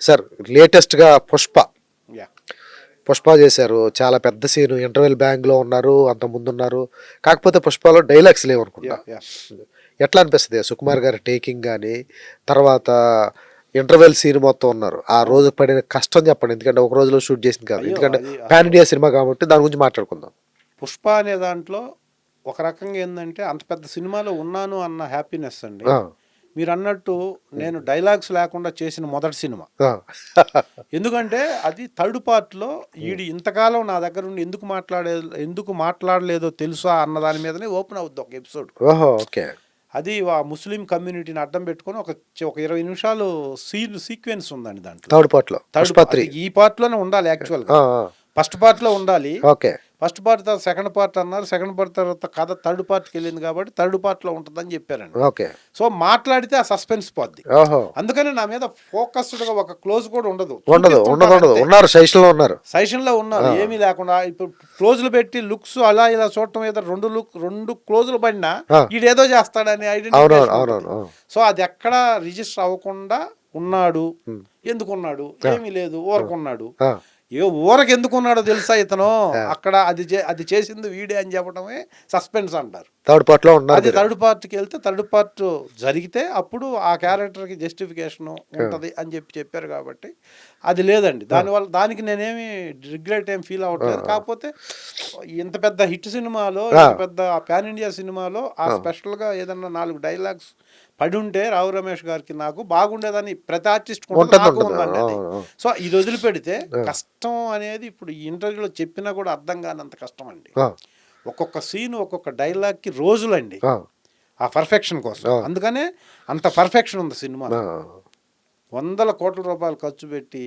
Sir లేటెస్ట్‌గా 'Pushpa'. Yeah! 'Pushpa' చేశారు. చాలా పెద్ద సీను. ఇంటర్వెల్ బ్యాంగ్‌లో ఉన్నారు. అంతకుముందున్నారు. కాకపోతే 'పుష్పలో' డైలాగ్స్ లేవనుకుంటా. యాహ్! ఎట్లా అనిపిస్తది? సుకుమార్ గారి టేకింగ్ గాని, తర్వాత ఇంటర్వెల్ సీన్ మొత్తం ఉన్నారు. ఆ అవును. రోజు పడిన కష్టం చెప్పండి. ఎందుకంటే ఒక రోజులో షూట్ చేసింది కాదు. అయ్యో! ఎందుకంటే అది పాన్ అసలు ఇండియా సినిమా కాబట్టి దాని గురించి మాట్లాడుకుందాం. 'పుష్ప' అనే దాంట్లో ఒక రకంగా ఏందంటే అంత పెద్ద సినిమాలో ఉన్నాను అన్న హ్యాపీనెస్ అండి. ఆ! మీరన్నట్టు నేను డైలాగ్స్ లేకుండా చేసిన మొదటి సినిమా. ఆ! ఎందుకంటే అది థర్డ్ పార్ట్‌లో ఈడు ఇంతకాలం నా దగ్గరుండి ఎందుకు మాట్లాడలేదో తెలుసా అన్న దాని మీదనే ఓపెన్ అవుద్ది ఒక ఎపిసోడ్. ఓహో! ఓకే. అది ఆ ముస్లిం కమ్యూనిటీని అడ్డం పెట్టుకొని ఒక 20 నిమిషాలు సీక్వెన్స్ ఉందండి దాంట్లో. థర్డ్ పార్ట్‌లో 'పుష్ప 3'. అది ఈ పార్ట్‌లోనే ఉండాలి యాక్చువల్‌గా. ఆ! ఆ! ఫస్ట్ పార్ట్‌లో ఉండాలి. ఓకే. ఫస్ట్ పార్ట్ తర్వాత సెకండ్ పార్ట్ అన్నారు. సెకండ్ పార్ట్ తర్వాత కథ థర్డ్ పార్ట్‌కెళ్ళింది కాబట్టి థర్డ్ పార్ట్‌లో ఉంటదని చెప్పారండి. ఓకే. సో, మాట్లాడితే ఆ సస్పెన్స్ పోద్ది. ఓహో! అందుకని నా మీద ఫోకస్డ్‌గా ఒక క్లోజ్ కూడా ఉండదు. ఉండదు. చూపిస్తుంటాను అంతే. ఉన్నారు. సజెషన్‌లో ఉన్నారు. సజెషన్‌లో ఉన్నారు. ఆ! ఏమీ లేకుండా ఇప్పుడు క్లోజ్‌లు పెట్టి లుక్స్ అలా ఇలా చూడటం మీద 2 క్లోజ్‌లు పడినా ఆ! ఈడేదో చేస్తాడని అవునవును. ఐడెంటిఫికేషన్ ఉంటది. అవునవును. అవును. సో, అది ఎక్కడ రిజిస్టర్ అవ్వకుండా ఉన్నాడు. హ్మ్. ఎందుకున్నాడు? ఆ! ఏమీ లేదు. ఆ! ఊరకున్నాడు. ఆ! ఊరకెందుకున్నాడో తెలుసా ఇతను? ఆ! అక్కడ అది చేసింది వీడే అని చెప్పడమే సస్పెన్స్ అంటారు. థర్డ్ పార్ట్‌లో ఉన్నారు అది మీరు. థర్డ్ పార్ట్‌కెళ్తే థర్డ్ పార్ట్ జరిగితే అప్పుడు ఆ క్యారెక్టర్‌కి జస్టిఫికేషను ఆ! ఉంటది అని చెప్పారు కాబట్టి అది లేదండి. ఆ! దానివల్ల దానికి నేనేమి రిగ్రెట్ ఏం ఫీల్ ఆ! అవ్వట్లేదు. కాకపోతే ఇంత పెద్ద హిట్ సినిమాలో, ఆ! ఇంత పెద్ద పాన్ ఇండియా సినిమాలో ఆ ఆ! స్పెషల్‌గా ఏదన్నా 4 డైలాగ్స్ పడుంటే రావు రమేష్ గారికి నాకు బాగుండేదని ప్రతి ఆర్టిస్ట్‌కి ఉంటది. ఉంటది. నాకు ఉంటది. ఉందండి అది. అవును. అవును. సో, ఇది వదిలిపెడితే ఆ! కష్టం అనేది ఇప్పుడు ఈ ఇంటర్వ్యూలో చెప్పినా కూడా అర్థం కానంత కష్టం అండి. ఆ! ఒక్కొక్క సీన్, ఒక్కొక్క డైలాగ్‌కి రోజులండి. ఆ! ఆ పర్ఫెక్షన్ కోసం. ఆ! అందుకనే అంత పర్ఫెక్షన్ ఉంది సినిమాలో. ఆ! వందల కోట్ల రూపాయలు ఖర్చు పెట్టి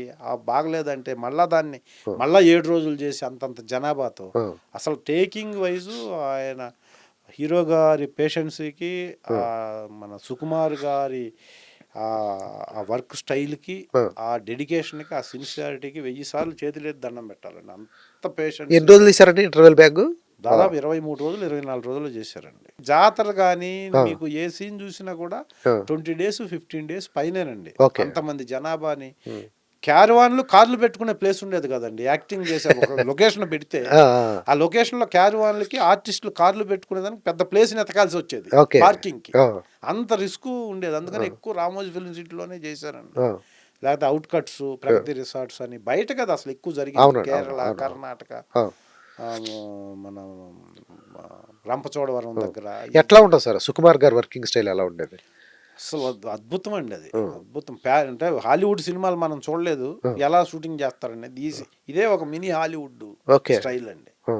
బాగలేదంటే మళ్ళా దాన్ని ఆ! మళ్ళా 7 రోజులు చేసి అంతంత జనాభాతో ఆ! అసలు టేకింగ్ వైజు ఆయన హీరో గారి పేషెన్సీకి ఆ! మన సుకుమార్ గారి ఆ వర్క్ స్టైల్‌కి, ఆ! ఆ డెడికేషన్‌కి, ఆ సిన్సియారిటీకి 1000 సార్లు చేతులెత్తి దండం పెట్టాలండి. అంత ఎన్ని పేషెన్స్. రోజులు తీశారండి ఇంటర్వెల్ బ్యాంగు? ఆ! దాదాపు 23 రోజులు, 24 రోజులు చేశారండి. జాతర గాని, ఆ! మీకు ఏ సీన్ చూసినా కూడా ఆ! 20 డేస్, 15 డేస్ పైనేనండి. ఓకే. అంతమంది జనాభాని హ్మ్. క్యారవాన్‌లు, కార్లు పెట్టుకునే ప్లేస్ ఉండేది కాదండి. యాక్టింగ్ చేసే ఒక లొకేషన్ పెడితే, ఆ! ఆ! ఆ లొకేషన్‌లో క్యారవాన్‌లకి ఆర్టిస్టులు కార్లు పెట్టుకునేదానికి పెద్ద ప్లేస్‌ని ఎతకాల్సొచ్చేది ఓకే. పార్కింగ్‌కి. ఆ! అంత రిస్కు ఉండేది. అందుకని ఆ! ఎక్కువ రామోజీ ఫిల్మ్ సిటీలోనే చేశారండి. ఆ! లేకపోతే ఔట్‌కట్స్, ఆ! ప్రగతి రిసార్ట్స్ అని బయట కదా అసలు ఎక్కువ జరిగింది. అవునండి. అవును. కేరళ, అవును. కర్ణాటక, ఆ! ఆహ్, మన రంపచోడవరం ఆ! దగ్గర ఎట్లా ఉంటది సార్? సుకుమార్ గారి వర్కింగ్ స్టైల్ ఎలా ఉండేది? అసలు అద్భుతం అండి అది. ఆ! అద్భుతం. అంటే హాలీవుడ్ సినిమాలు మనం చూడలేదు. ఆ! ఎలా షూటింగ్ చేస్తారనేది ఇదే ఒక మినీ హాలీవుడ్ ఓకే. స్టైల్ అండి. ఆ!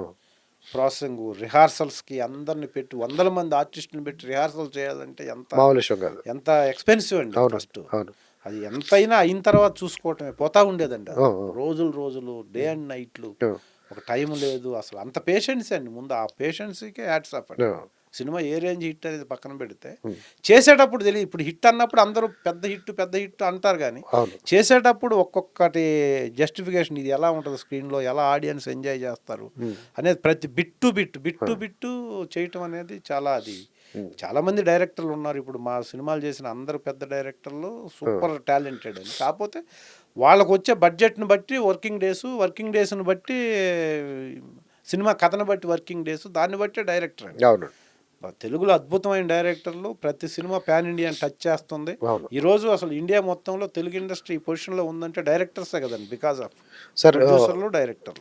ప్రాసెసింగు, రిహార్సల్స్‌కి అందరిని పెట్టి వందల మంది ఆర్టిస్ట్‌ని పెట్టి రిహార్సల్ చేయాలంటే మామూలు విషయం కాదు. ఎంత ఎక్స్‌పెన్సివ్ అండి అవునండి. ఫస్టు. అవును. అది ఎంతైనా అయిన తర్వాత చూసుకోవటమే. పోతా ఉండేదండి ఆ! అది. ఆ! రోజులు, డే అండ్ నైట్‌లు. ఆ! ఒక టైం లేదు. అసలు అంత పేషెన్సే అండి. ముందు ఆ పేషెన్స్‌కే హ్యాట్స్ ఆఫ్ అండి. ఆ! సినిమా ఏ రేంజ్ హిట్ అనేది పక్కన పెడితే, హ్మ్. చేసేటప్పుడు తెలీదు. ఇప్పుడు హిట్ అన్నప్పుడు అందరూ పెద్ద హిట్ అంటారు గానీ, అవును. చేసేటప్పుడు ఒక్కొక్కటి జస్టిఫికేషన్ ఇది ఎలా ఉంటది స్క్రీన్‌లో, ఎలా ఆడియన్స్ ఎంజాయ్ చేస్తారు హ్మ్. అనేది ప్రతి ఆ! బిట్టు చేయటం అనేది చాలా అది హ్మ్. చాలామంది డైరెక్టర్లు ఉన్నారు. ఇప్పుడు మా సినిమాలు చేసిన అందరూ పెద్ద డైరెక్టర్లు ఆ! సూపర్ టాలెంటెడ్ అని. కాపోతే వాళ్ళకొచ్చే బడ్జెట్‌ని బట్టి వర్కింగ్ డేస్‌ని బట్టి సినిమా కథను బట్టి వర్కింగ్ డేస్ దాన్ని బట్టే డైరెక్టర్ అండి. అవునండి. తెలుగులో అద్భుతమైన డైరెక్టర్లు. ప్రతి సినిమా పాన్ ఇండియాని టచ్ చేస్తుంది. అవును. ఈరోజు అసలు ఇండియా మొత్తంలో తెలుగు ఇండస్ట్రీ ఈ పొజిషన్‌లో ఉందంటే డైరెక్టర్సే కదండి. బికాజ్ ఆఫ్ సార్ ప్రొడ్యూసర్లు, డైరెక్టర్లు.